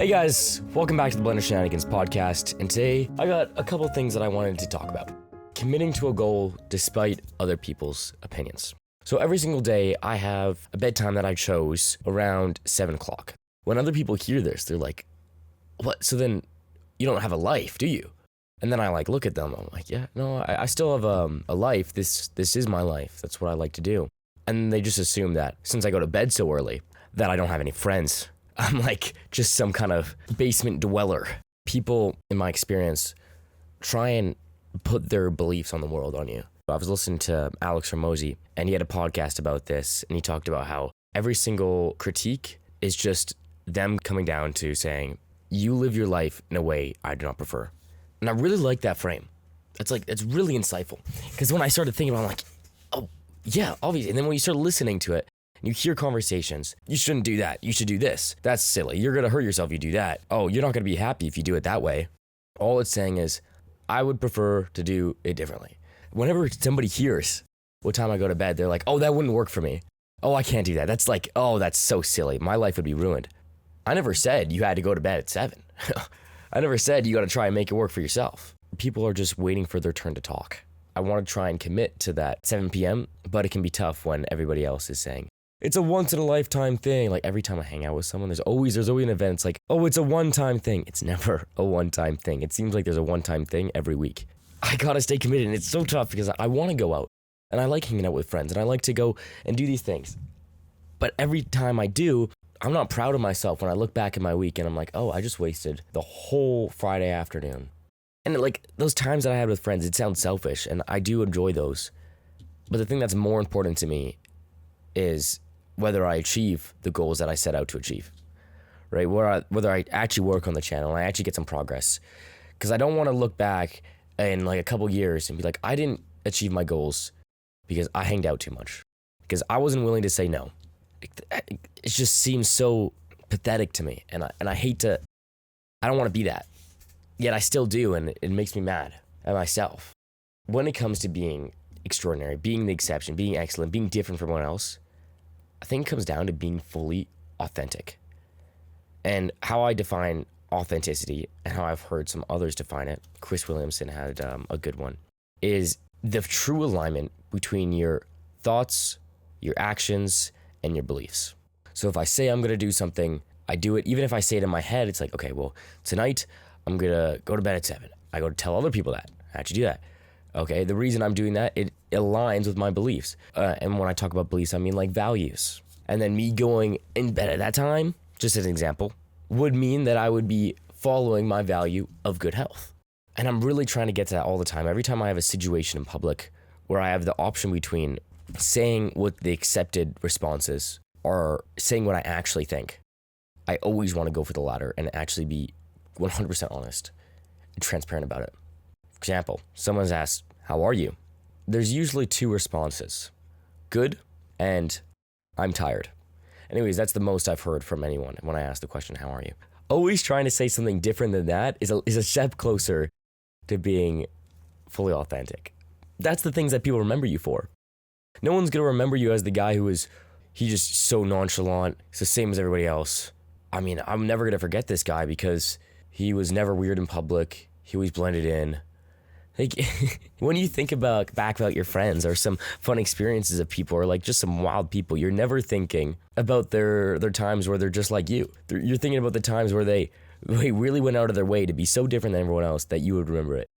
Hey guys, welcome back to the Blender Shenanigans podcast, and today I got a couple things that I wanted to talk about. Committing to a goal despite other people's opinions. So every single day I have a bedtime that I chose around 7 o'clock. When other people hear this, they're like, what? So then you don't have a life, do you? And then I look at them, I'm like, yeah, no, I still have a life. This is my life. That's what I like to do. And they just assume that since I go to bed so early, that I don't have any friends. I'm like just some kind of basement dweller. People, in my experience, try and put their beliefs on the world on you. I was listening to Alex Hormozi, and he had a podcast about this, and he talked about how every single critique is just them coming down to saying, you live your life in a way I do not prefer. And I really like that frame. It's really insightful. Because when I started thinking about it, I'm like, oh, yeah, obviously. And then when you start listening to it, you hear conversations, you shouldn't do that, you should do this. That's silly, you're gonna hurt yourself if you do that. Oh, you're not gonna be happy if you do it that way. All it's saying is, I would prefer to do it differently. Whenever somebody hears what time I go to bed, they're like, oh, that wouldn't work for me. Oh, I can't do that. That's like, oh, that's so silly. My life would be ruined. I never said you had to go to bed at 7. I never said you gotta try and make it work for yourself. People are just waiting for their turn to talk. I wanna try and commit to that 7 p.m., but it can be tough when everybody else is saying, it's a once in a lifetime thing. Like every time I hang out with someone, there's always an event. It's like, oh, it's a one-time thing. It's never a one-time thing. It seems like there's a one-time thing every week. I gotta stay committed, and it's so tough because I wanna go out, and I like hanging out with friends, and I like to go and do these things. But every time I do, I'm not proud of myself when I look back at my week and I'm like, oh, I just wasted the whole Friday afternoon. And like those times that I had with friends, it sounds selfish, and I do enjoy those. But the thing that's more important to me is whether I achieve the goals that I set out to achieve, right? Whether I actually work on the channel and I actually get some progress. Because I don't want to look back in like a couple years and be like, I didn't achieve my goals because I hanged out too much. Because I wasn't willing to say no. It just seems so pathetic to me. And I hate to, I don't want to be that. Yet I still do, and it makes me mad at myself. When it comes to being extraordinary, being the exception, being excellent, being different from everyone else, I think it comes down to being fully authentic. And how I define authenticity, and how I've heard some others define it, Chris Williamson had a good one, is the true alignment between your thoughts, your actions, and your beliefs. So if I say I'm gonna do something, I do it. Even if I say it in my head, it's like, okay, well, tonight I'm gonna go to bed at 7. I go to tell other people that. I actually do that. Okay, the reason I'm doing that, it aligns with my beliefs. And when I talk about beliefs, I mean like values. And then me going in bed at that time, just as an example, would mean that I would be following my value of good health. And I'm really trying to get to that all the time. Every time I have a situation in public where I have the option between saying what the accepted response is or saying what I actually think, I always want to go for the latter and actually be 100% honest and transparent about it. For example, someone's asked, how are you? There's usually 2 responses, good and I'm tired. Anyways, that's the most I've heard from anyone when I ask the question, how are you? Always trying to say something different than that is a step closer to being fully authentic. That's the things that people remember you for. No one's gonna remember you as the guy he's just so nonchalant, he's the same as everybody else. I mean, I'm never gonna forget this guy because he was never weird in public, he always blended in. Like, when you think back about your friends or some fun experiences of people or like just some wild people, you're never thinking about their times where they're just like you. You're thinking about the times where they really went out of their way to be so different than everyone else that you would remember it.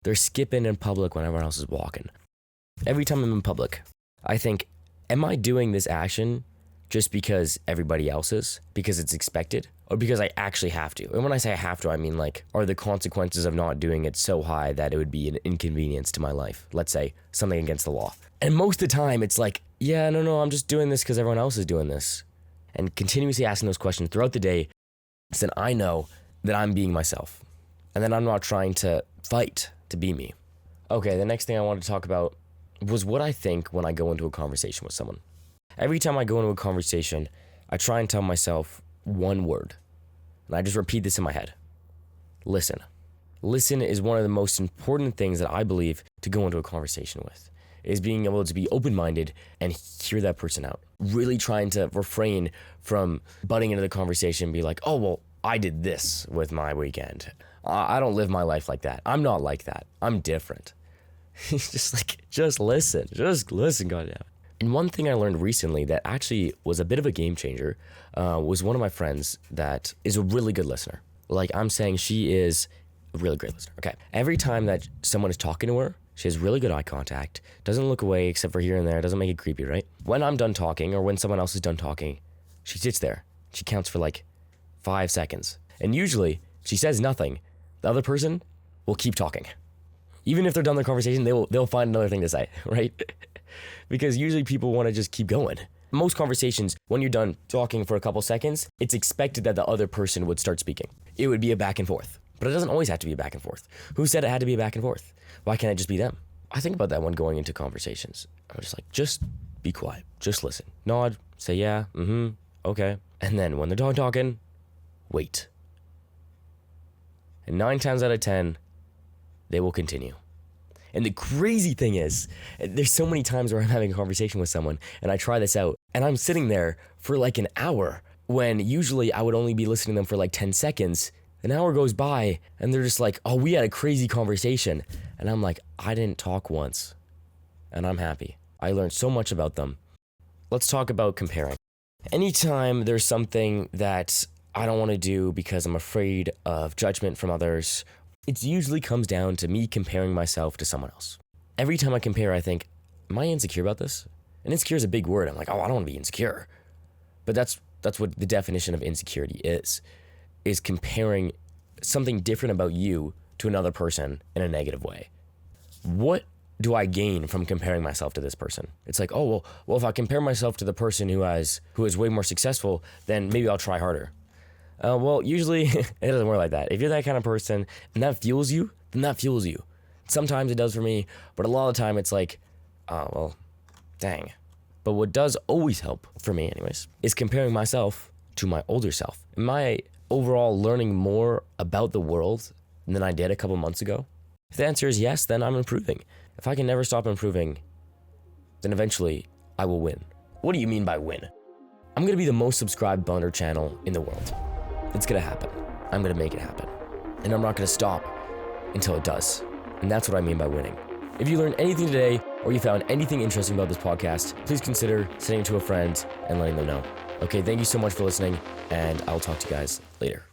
They're skipping in public when everyone else is walking. Every time I'm in public, I think, am I doing this action just because everybody else is? Because it's expected? Or because I actually have to? And when I say I have to, I mean like, are the consequences of not doing it so high that it would be an inconvenience to my life? Let's say something against the law. And most of the time it's like, yeah, no, I'm just doing this because everyone else is doing this. And continuously asking those questions throughout the day, so then I know that I'm being myself. And then I'm not trying to fight to be me. Okay, the next thing I wanted to talk about was what I think when I go into a conversation with someone. Every time I go into a conversation, I try and tell myself one word. And I just repeat this in my head. Listen. Listen is one of the most important things that I believe to go into a conversation with. Is being able to be open-minded and hear that person out. Really trying to refrain from butting into the conversation and be like, oh, well, I did this with my weekend. I don't live my life like that. I'm not like that. I'm different. He's just like, just listen, goddamn. And one thing I learned recently that actually was a bit of a game changer was one of my friends that is a really good listener. Like I'm saying, she is a really great listener. Okay. Every time that someone is talking to her, she has really good eye contact, doesn't look away except for here and there, doesn't make it creepy, right? When I'm done talking or when someone else is done talking, she sits there. She counts for like 5 seconds. And usually she says nothing. The other person will keep talking. Even if they're done their conversation, they'll find another thing to say, right? Because usually people want to just keep going. Most conversations, when you're done talking for a couple seconds, it's expected that the other person would start speaking. It would be a back and forth. But it doesn't always have to be a back and forth. Who said it had to be a back and forth? Why can't it just be them? I think about that when going into conversations. I'm just like, just be quiet. Just listen. Nod, say yeah, okay. And then when they're done talking, wait. And 9 times out of 10, they will continue. And the crazy thing is, there's so many times where I'm having a conversation with someone and I try this out and I'm sitting there for like an hour when usually I would only be listening to them for like 10 seconds. An hour goes by and they're just like, oh, we had a crazy conversation. And I'm like, I didn't talk once. And I'm happy. I learned so much about them. Let's talk about comparing. Anytime there's something that I don't want to do because I'm afraid of judgment from others, it usually comes down to me comparing myself to someone else. Every time I compare, I think, am I insecure about this? And insecure is a big word. I'm like, oh, I don't want to be insecure. But that's what the definition of insecurity is comparing something different about you to another person in a negative way. What do I gain from comparing myself to this person? It's like, oh, well, if I compare myself to the person who is way more successful, then maybe I'll try harder. Well, usually it doesn't work like that. If you're that kind of person and that fuels you, then that fuels you. Sometimes it does for me, but a lot of the time it's like, oh, well, dang. But what does always help, for me anyways, is comparing myself to my older self. Am I overall learning more about the world than I did a couple months ago? If the answer is yes, then I'm improving. If I can never stop improving, then eventually I will win. What do you mean by win? I'm going to be the most subscribed Boner channel in the world. It's going to happen. I'm going to make it happen. And I'm not going to stop until it does. And that's what I mean by winning. If you learned anything today or you found anything interesting about this podcast, please consider sending it to a friend and letting them know. Okay, thank you so much for listening, and I'll talk to you guys later.